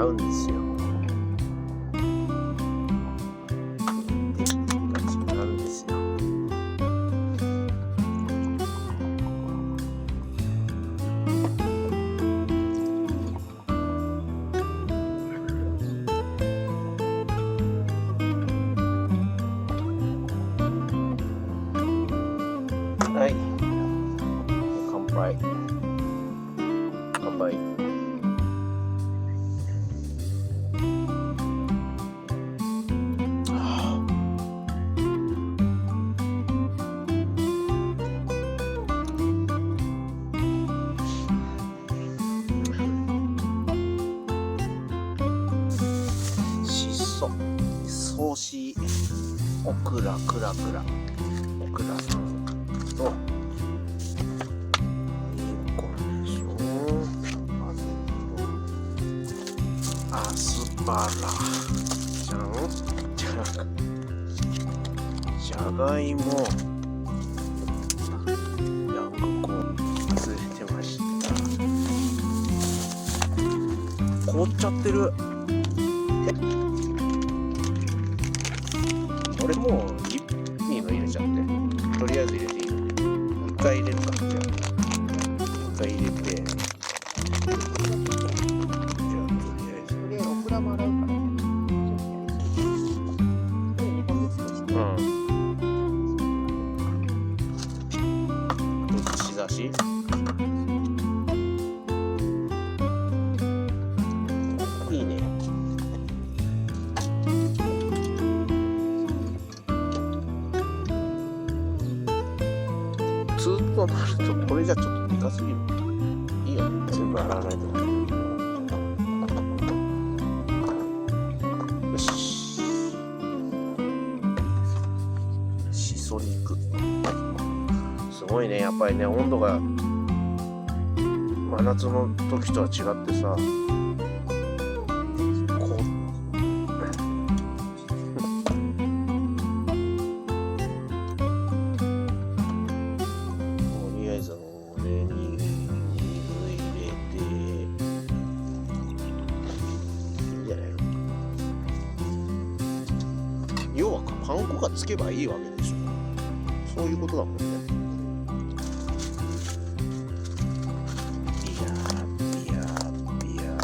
合うんですよ。違うんですよ。はい。乾杯。乾杯。ソーシオクラクラクラオクラさんとリンコンでしょ。アスパラじゃんじゃがいもヤングコーン忘れてました。凍っちゃってる。俺もういいの入れちゃって、とりあえず入れていい。一回入れるか。じゃあ一回入れて、じゃあとりあえずでオクラも洗うからね。2本ずつとして。映し出しいいね。ずっとなるとこれじゃちょっとでかすぎる。いいよね、全部洗わないと。よし、しそ肉すごいね。やっぱりね、温度が真夏の時とは違ってさ、要はパン粉がつけばいいわけでしょ。そういうことだもんね。ビヤービヤービヤー。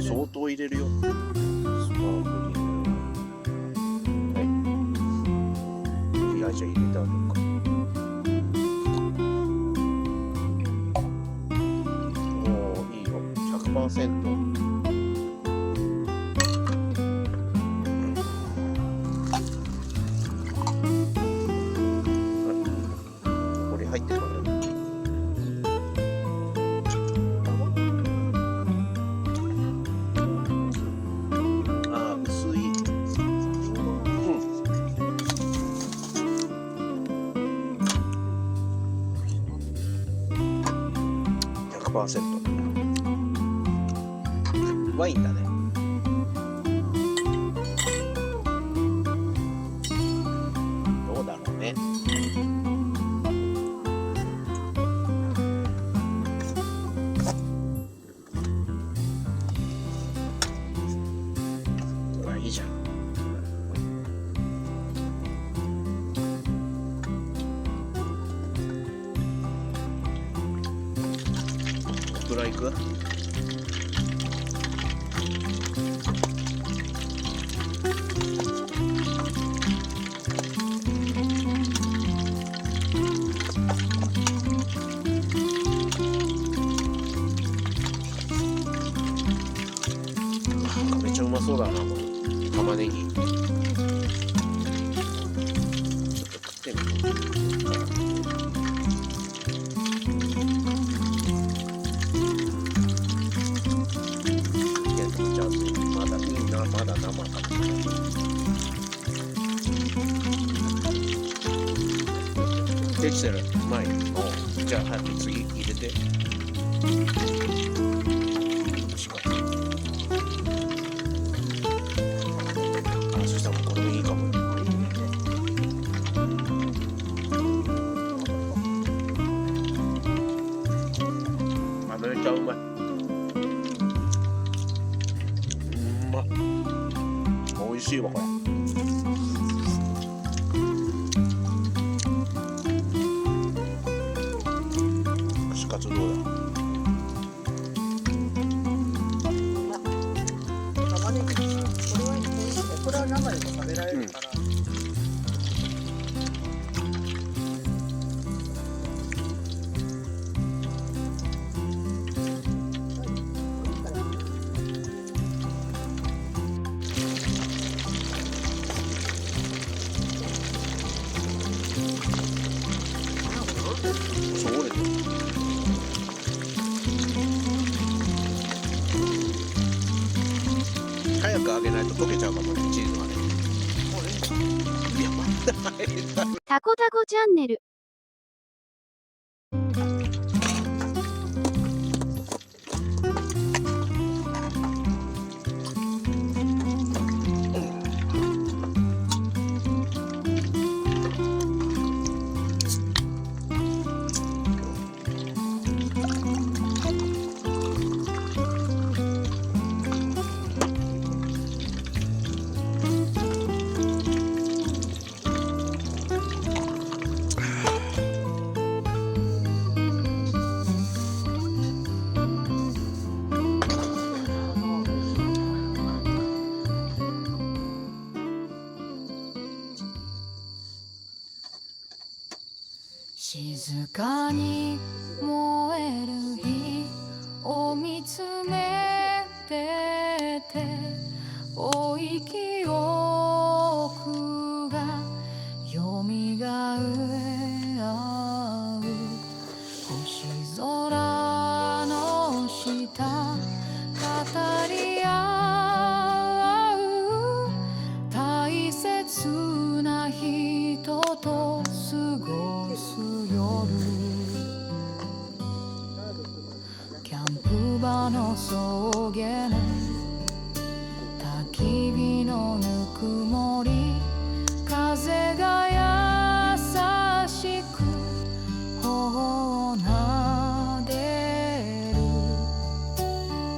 相当入れるよ。じゃあ入れてあげるか。おー、いいよ。100%。これ入ってるからね。薄い。100%。ワインだね。どうだろうね。ほらいいじゃん。どれいく？めっちゃうまそうだな、この玉ねぎ。ちょっと食ってみよう。いや、でもじゃあまだいいな、まだ生かもしれない。できてる、うまい。おじゃあ早く次入れて。そしたらこれもいいかも。めっちゃうまい。うまっ。美味しいわこれ。串カツどうだ。玉ねぎ、これは美味しいね。これは生でも食べられるから。そう折れてる。早く揚げないと溶けちゃうかもね、チーズがね。いや、まだ入れた。タコタコチャンネル。静かに燃える火を見つめてて、多い記憶がよみがえる。星空の下語り合う、大切な人と過ごす夜、キャンプ場の草原、焚き火のぬくもり、風が優しく頬を撫でる、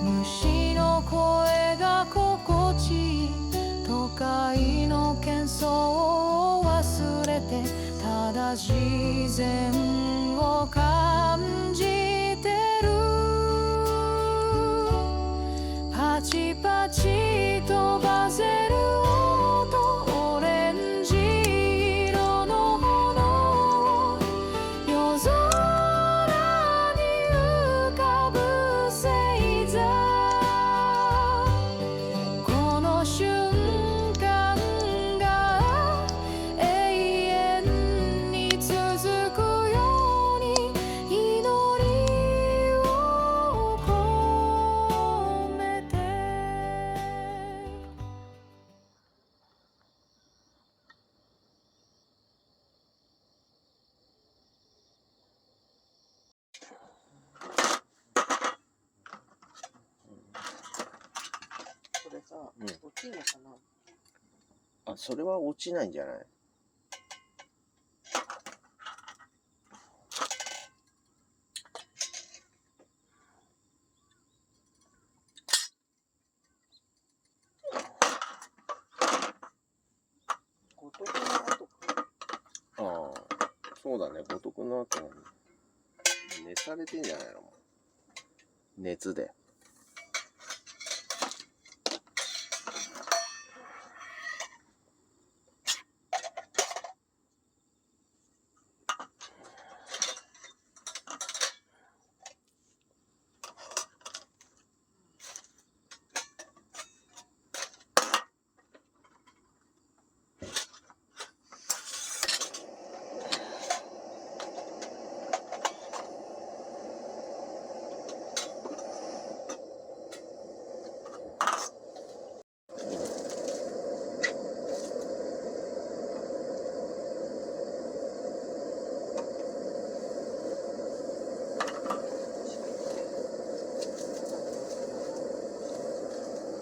虫の声が心地いい、都会の喧騒を忘れて、ただ自然を感じてる。パチパチとバゼル音、オレンジ色の炎、夜空に浮かぶ星座、この瞬間が永遠に続くように、祈りを込めて。さ、うん落ちんのかな。あ、それは落ちないんじゃない？五徳の後か。ああ、そうだね。五徳の後も熱されてんじゃないの？熱で。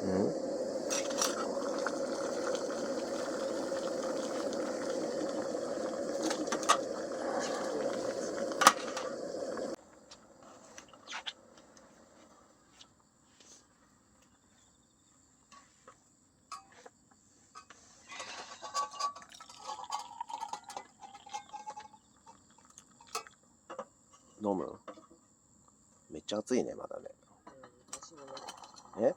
うん？飲む？めっちゃ暑いね、まだね。私もね。え？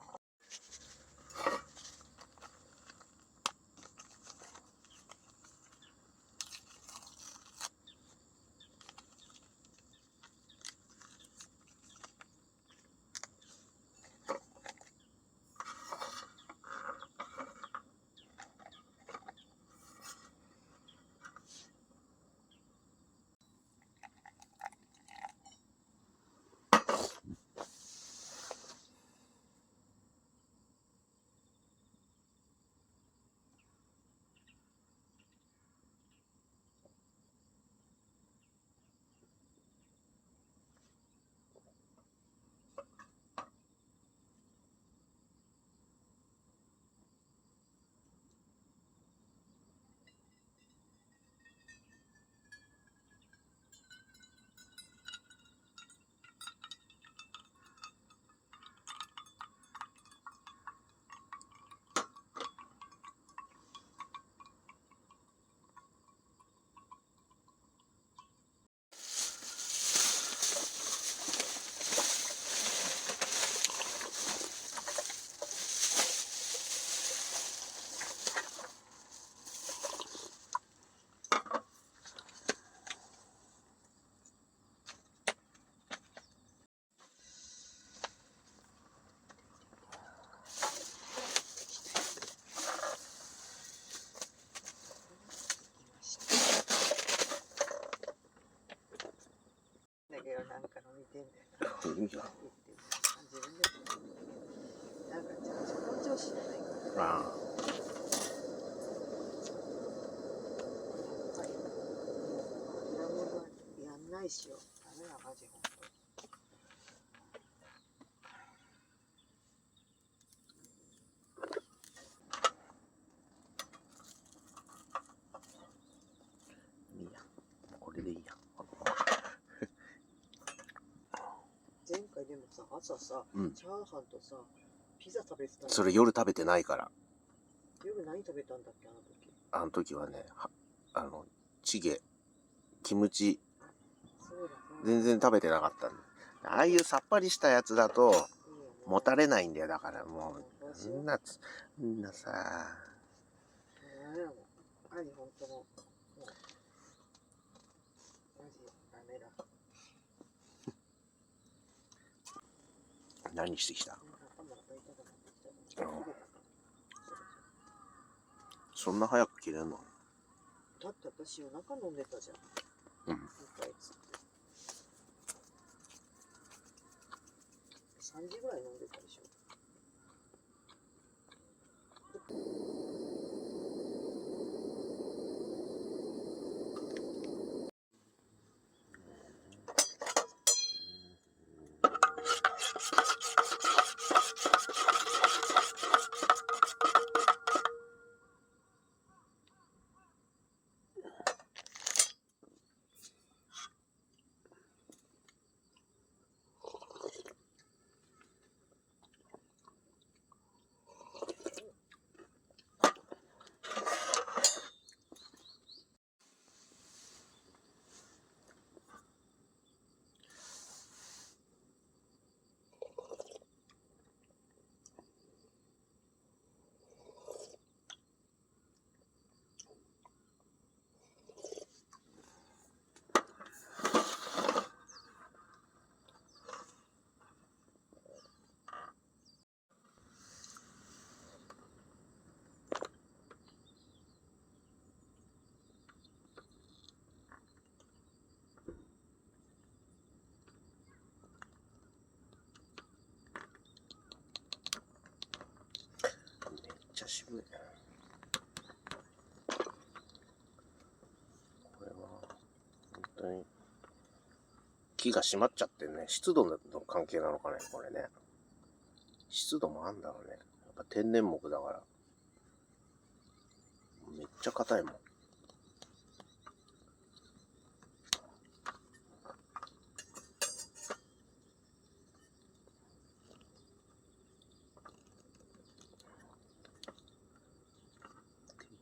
だけどなんか飲みてんだよな。いいよ。自分でなんか本調子じゃないから。ああ。裏物はやんないしよ。ダメだマジほんと。いいや。これでいいや。前回でもさ、朝さ、うん。チャーハンとさ、ピザ食べてたの。それ夜食べてないから。夜何食べたんだっけ、あの時はね、チゲ、キムチ、そうだ全然食べてなかったんだ。ああいうさっぱりしたやつだと、もたれないんだよ。だからもう、そんなさ、マジほんともう、マジダメだ。何してきた？そんな早く切れるの？だって私夜中飲んでたじゃん。うん。2回つって。3時ぐらい飲んでたでしょ。これは本当に木が閉まっちゃってね、湿度の関係なのかね、これね。湿度もあんだろうね。やっぱ天然木だから。めっちゃ硬いもん。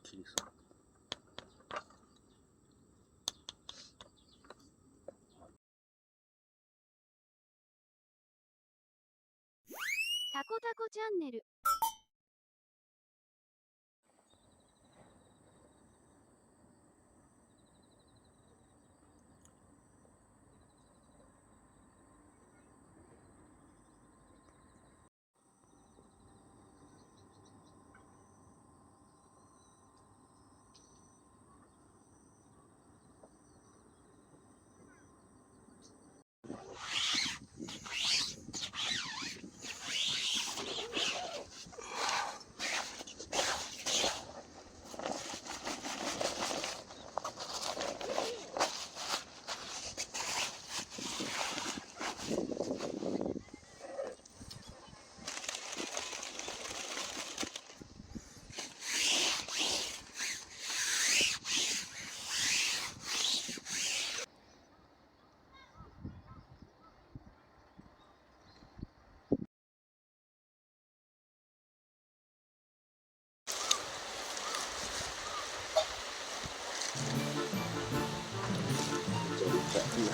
切りそう。タコタコチャンネル。いいや。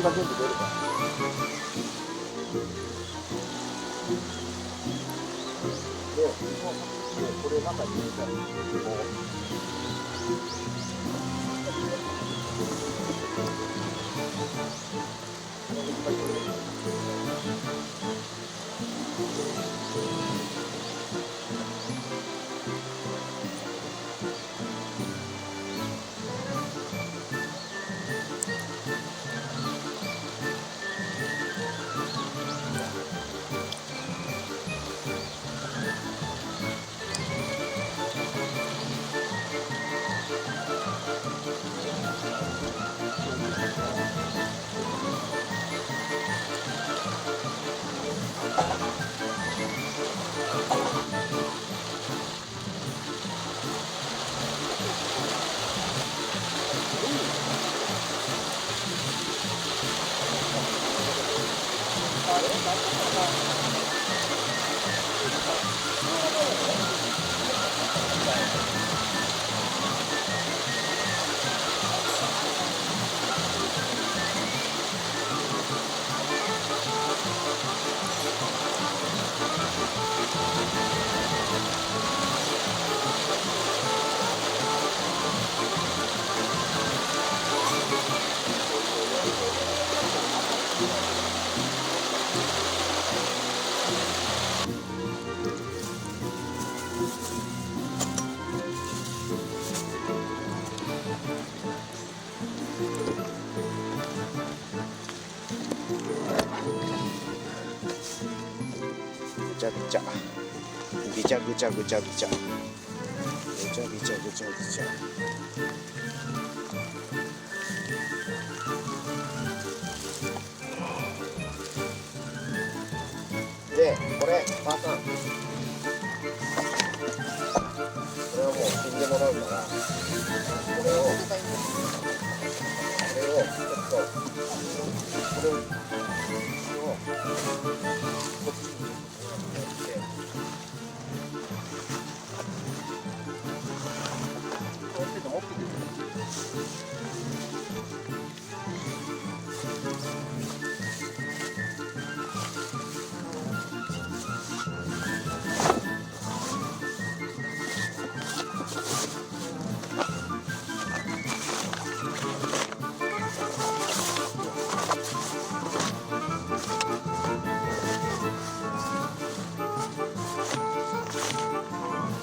味が全部出るから。で、これ中に入れたらこぐちゃぐちゃ、びちゃぐちゃぐちゃぐちゃ、ぐちゃぐちゃぐちゃぐちゃ。で、これ、ばあさん、これはもう死んでもらうから、これをちょっと、これをこっちに持って、こうやって持ってくる。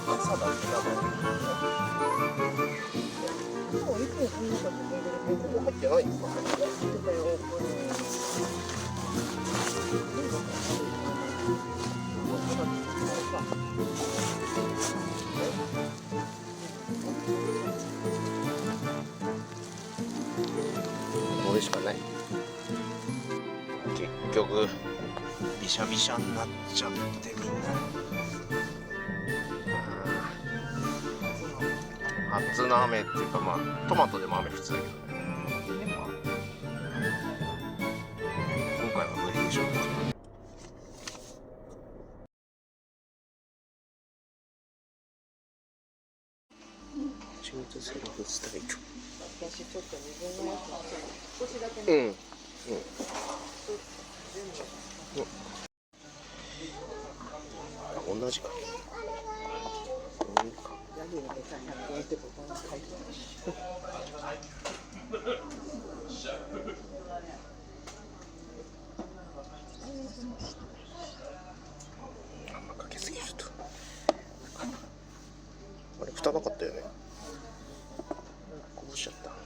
朝だってな、これ。いつもこんな感じで、ここ入ってないんですか？入ってたよ。これしかない。結局びしゃびしゃになっちゃってみんな。初の雨っていうか、まあトマトでも雨降ってたけどね。今回は無理でしょう。チーズセルフスタイル。私ちょっと自分のやつ少しだけうん。ね、同じか。ヤギの餌100円ってここに書いてあるし。あんまかけすぎると。あれ、蓋なかったよね。こぼしちゃった。